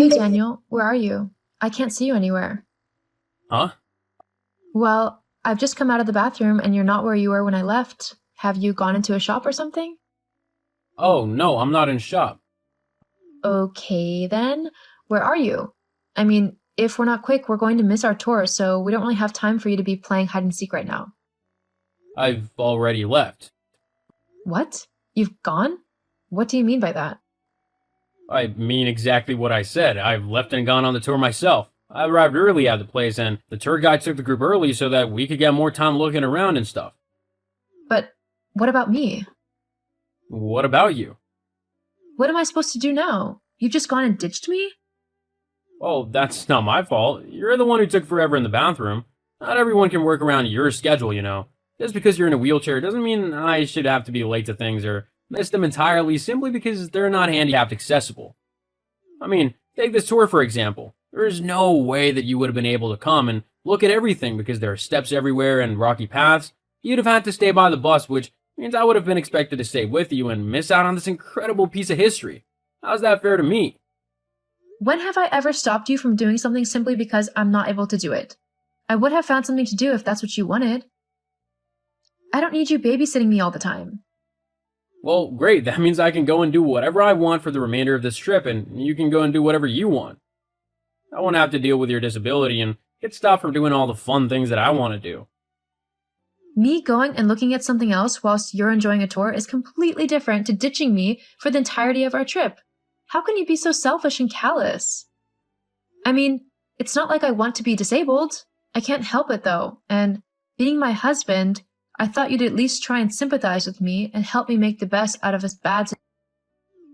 Hey Daniel, where are you? I can't see you anywhere. Huh? Well, I've just come out of the bathroom and you're not where you were when I left. Have you gone into a shop or something? Oh, no, I'm not in shop. Okay then. Where are you? I mean, if we're not quick, we're going to miss our tour, so we don't really have time for you to be playing hide and seek right now. I've already left. What? You've gone? What do you mean by that? I mean exactly what I said. I've left and gone on the tour myself. I arrived early at the place, and the tour guide took the group early so that we could get more time looking around and stuff. But what about me? What about you? What am I supposed to do now? You've just gone and ditched me? Well, that's not my fault. You're the one who took forever in the bathroom. Not everyone can work around your schedule, you know. Just because you're in a wheelchair doesn't mean I should have to be late to things or miss them entirely simply because they're not handicapped accessible. I mean, take this tour for example. There's no way that you would have been able to come and look at everything because there are steps everywhere and rocky paths. You'd have had to stay by the bus, which means I would have been expected to stay with you and miss out on this incredible piece of history. How's that fair to me? When have I ever stopped you from doing something simply because I'm not able to do it? I would have found something to do if that's what you wanted. I don't need you babysitting me all the time. Well, great. That means I can go and do whatever I want for the remainder of this trip, and you can go and do whatever you want. I won't have to deal with your disability and get stopped from doing all the fun things that I want to do. Me going and looking at something else whilst you're enjoying a tour is completely different to ditching me for the entirety of our trip. How can you be so selfish and callous? I mean, it's not like I want to be disabled. I can't help it though, and being my husband, I thought you'd at least try and sympathize with me and help me make the best out of this bad situation.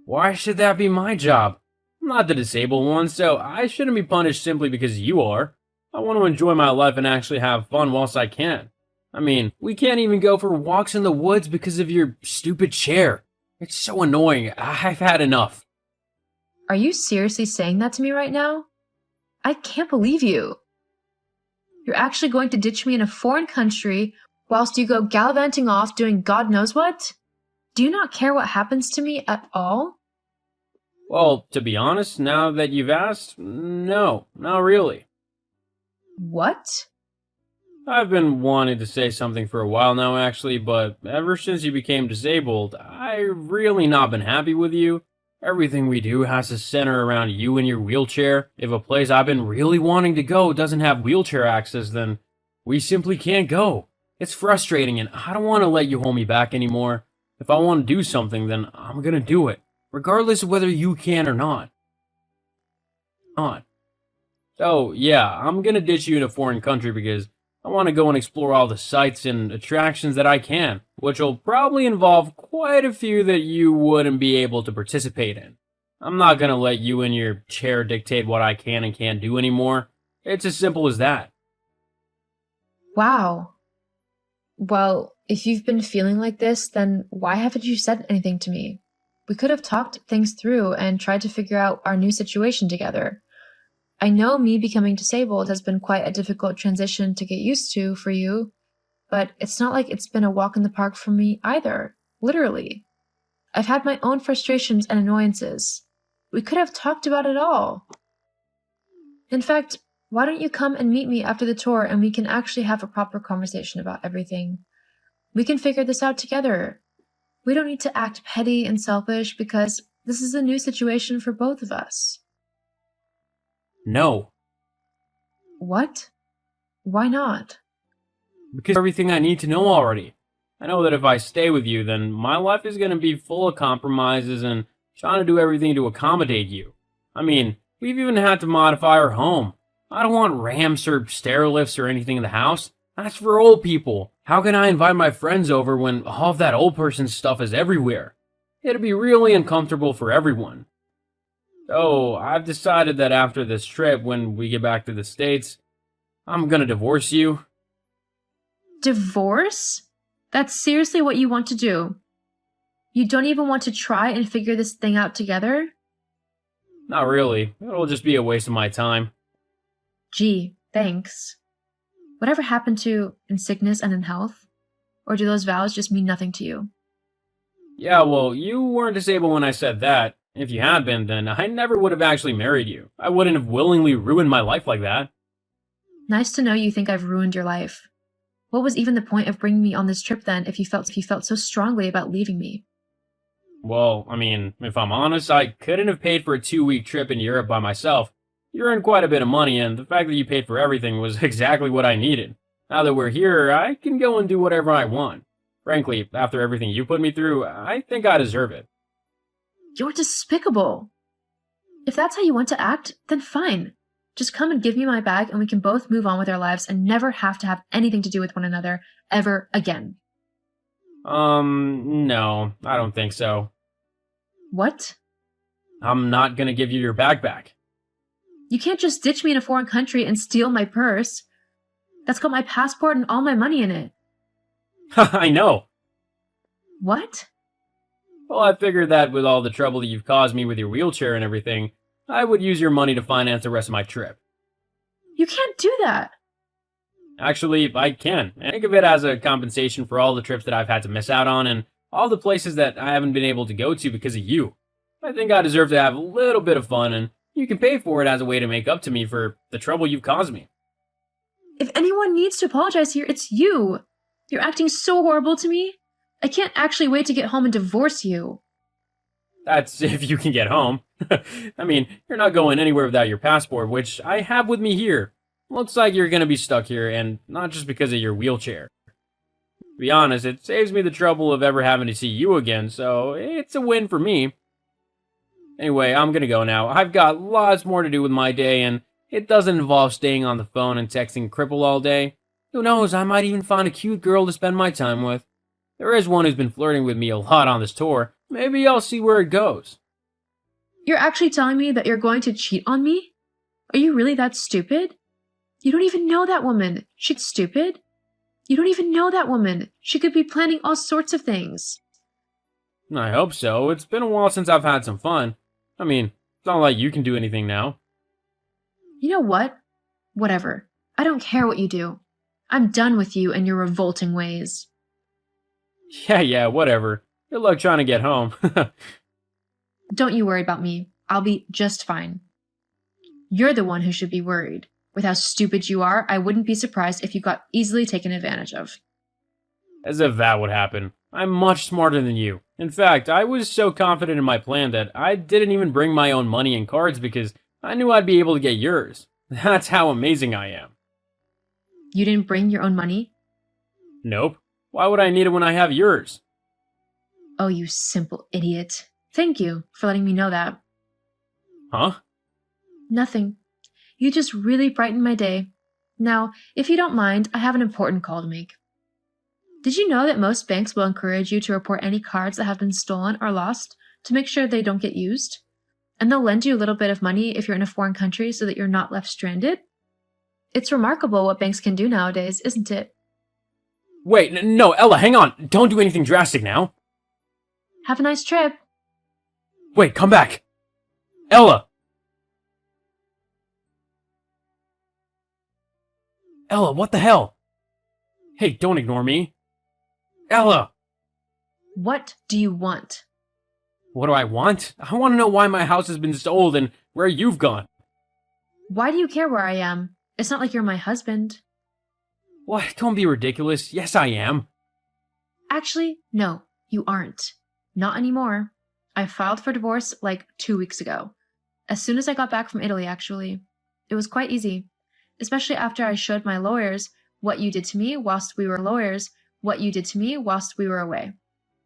Why should that be my job? I'm not the disabled one, so I shouldn't be punished simply because you are. I want to enjoy my life and actually have fun whilst I can. I mean, we can't even go for walks in the woods because of your stupid chair. It's so annoying. I've had enough. Are you seriously saying that to me right now? I can't believe you. You're actually going to ditch me in a foreign country whilst you go gallivanting off doing God knows what? Do you not care what happens to me at all? Well, to be honest, now that you've asked, no, not really. What? I've been wanting to say something for a while now, actually, but ever since you became disabled, I've really not been happy with you. Everything we do has to center around you and your wheelchair. If a place I've been really wanting to go doesn't have wheelchair access, then we simply can't go. It's frustrating, and I don't want to let you hold me back anymore. If I want to do something, then I'm gonna do it, regardless of whether you can or not. So, yeah, I'm gonna ditch you in a foreign country because I want to go and explore all the sites and attractions that I can, which will probably involve quite a few that you wouldn't be able to participate in. I'm not gonna let you and your chair dictate what I can and can't do anymore. It's as simple as that. Wow. Well, if you've been feeling like this, then why haven't you said anything to me? We could have talked things through and tried to figure out our new situation together. I know me becoming disabled has been quite a difficult transition to get used to for you, but it's not like it's been a walk in the park for me either, literally. I've had my own frustrations and annoyances. We could have talked about it all. In fact, why don't you come and meet me after the tour and we can actually have a proper conversation about everything? We can figure this out together. We don't need to act petty and selfish because this is a new situation for both of us. No, What? Why not? because everything I need to know already. I know that if I stay with you, then my life is gonna be full of compromises and trying to do everything to accommodate you. I mean, we've even had to modify our home. I don't want ramps or stair lifts or anything in the house. That's for old people. How can I invite my friends over when all of that old person's stuff is everywhere? It'd be really uncomfortable for everyone. So, I've decided that after this trip, when we get back to the States, I'm gonna divorce you. Divorce? That's seriously what you want to do? You don't even want to try and figure this thing out together? Not really. It'll just be a waste of my time. Gee, thanks. Whatever happened to in sickness and in health? Or do those vows just mean nothing to you? Yeah, well, you weren't disabled when I said that. If you had been, then I never would have actually married you. I wouldn't have willingly ruined my life like that. Nice to know you think I've ruined your life. What was even the point of bringing me on this trip then if you felt so strongly about leaving me? Well, I mean, if I'm honest, I couldn't have paid for a 2-week trip in Europe by myself. You earned quite a bit of money, and the fact that you paid for everything was exactly what I needed. Now that we're here, I can go and do whatever I want. Frankly, after everything you put me through, I think I deserve it. You're despicable. If that's how you want to act, then fine. Just come and give me my bag and we can both move on with our lives and never have to have anything to do with one another ever again. No, I don't think so. What? I'm not gonna give you your bag back. You can't just ditch me in a foreign country and steal my purse. That's got my passport and all my money in it. I know. What? Well, I figured that with all the trouble that you've caused me with your wheelchair and everything, I would use your money to finance the rest of my trip. You can't do that. Actually, I can. Think of it as a compensation for all the trips that I've had to miss out on and all the places that I haven't been able to go to because of you. I think I deserve to have a little bit of fun, and you can pay for it as a way to make up to me for the trouble you've caused me. If anyone needs to apologize here, it's you. You're acting so horrible to me. I can't actually wait to get home and divorce you. That's if you can get home. I mean, you're not going anywhere without your passport, which I have with me here. Looks like you're gonna be stuck here, and not just because of your wheelchair. To be honest, it saves me the trouble of ever having to see you again, so it's a win for me. Anyway, I'm gonna go now. I've got lots more to do with my day, and it doesn't involve staying on the phone and texting Cripple all day. Who knows, I might even find a cute girl to spend my time with. There is one who's been flirting with me a lot on this tour. Maybe I'll see where it goes. You're actually telling me that you're going to cheat on me? Are you really that stupid? You don't even know that woman. She's stupid. You don't even know that woman. She could be planning all sorts of things. I hope so. It's been a while since I've had some fun. I mean, it's not like you can do anything now. You know what? Whatever. I don't care what you do. I'm done with you and your revolting ways. Yeah, whatever. Good luck trying to get home. Don't you worry about me. I'll be just fine. You're the one who should be worried. With how stupid you are, I wouldn't be surprised if you got easily taken advantage of. As if that would happen. I'm much smarter than you. In fact, I was so confident in my plan that I didn't even bring my own money and cards because I knew I'd be able to get yours. That's how amazing I am. You didn't bring your own money? Nope. Why would I need it when I have yours? Oh, you simple idiot. Thank you for letting me know that. Huh? Nothing. You just really brightened my day. Now, if you don't mind, I have an important call to make. Did you know that most banks will encourage you to report any cards that have been stolen or lost to make sure they don't get used? And they'll lend you a little bit of money if you're in a foreign country so that you're not left stranded? It's remarkable what banks can do nowadays, isn't it? Wait, no, Ella, hang on. Don't do anything drastic now. Have a nice trip. Wait, come back. Ella! Ella, what the hell? Hey, don't ignore me. Ella! What do you want? What do I want? I want to know why my house has been sold and where you've gone. Why do you care where I am? It's not like you're my husband. What? Don't be ridiculous. Yes, I am. Actually, no, you aren't. Not anymore. I filed for divorce like 2 weeks ago. As soon as I got back from Italy, actually. It was quite easy. Especially after I showed my lawyers what you did to me whilst we were lawyers, what you did to me whilst we were away.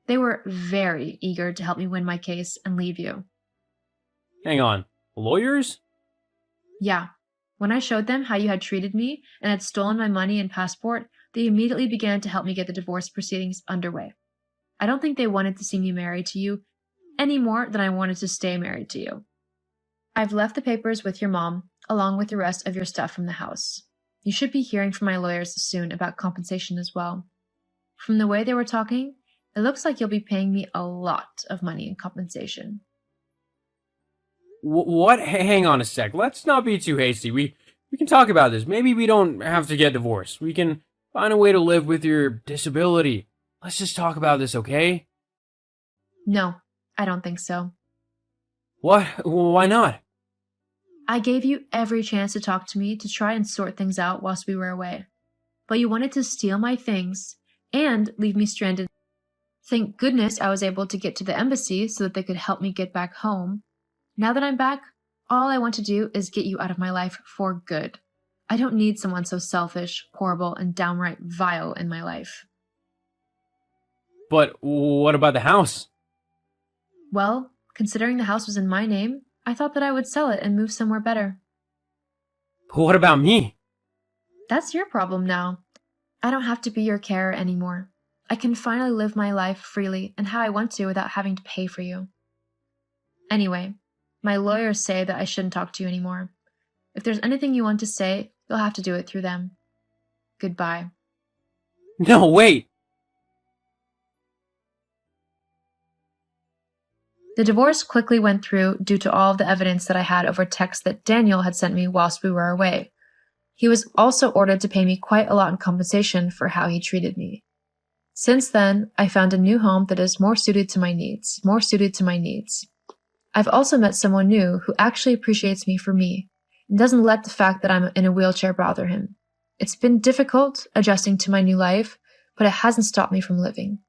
They were very eager to help me win my case and leave you. Hang on. Lawyers? Yeah. When I showed them how you had treated me and had stolen my money and passport, they immediately began to help me get the divorce proceedings underway. I don't think they wanted to see me married to you any more than I wanted to stay married to you. I've left the papers with your mom, along with the rest of your stuff from the house. You should be hearing from my lawyers soon about compensation as well. From the way they were talking, it looks like you'll be paying me a lot of money in compensation. What? Hang on a sec. Let's not be too hasty. We can talk about this. Maybe we don't have to get divorced. We can find a way to live with your disability. Let's just talk about this, okay? No, I don't think so. What? Why not? I gave you every chance to talk to me to try and sort things out whilst we were away. But you wanted to steal my things and leave me stranded. Thank goodness I was able to get to the embassy so that they could help me get back home. Now that I'm back, all I want to do is get you out of my life for good. I don't need someone so selfish, horrible, and downright vile in my life. But what about the house? Well, considering the house was in my name, I thought that I would sell it and move somewhere better. What about me? That's your problem now. I don't have to be your carer anymore. I can finally live my life freely and how I want to without having to pay for you. Anyway, my lawyers say that I shouldn't talk to you anymore. If there's anything you want to say, you'll have to do it through them. Goodbye. No, wait! The divorce quickly went through due to all of the evidence that I had over texts that Daniel had sent me whilst we were away. He was also ordered to pay me quite a lot in compensation for how he treated me. Since then, I found a new home that is more suited to my needs. I've also met someone new who actually appreciates me for me and doesn't let the fact that I'm in a wheelchair bother him. It's been difficult adjusting to my new life, but it hasn't stopped me from living.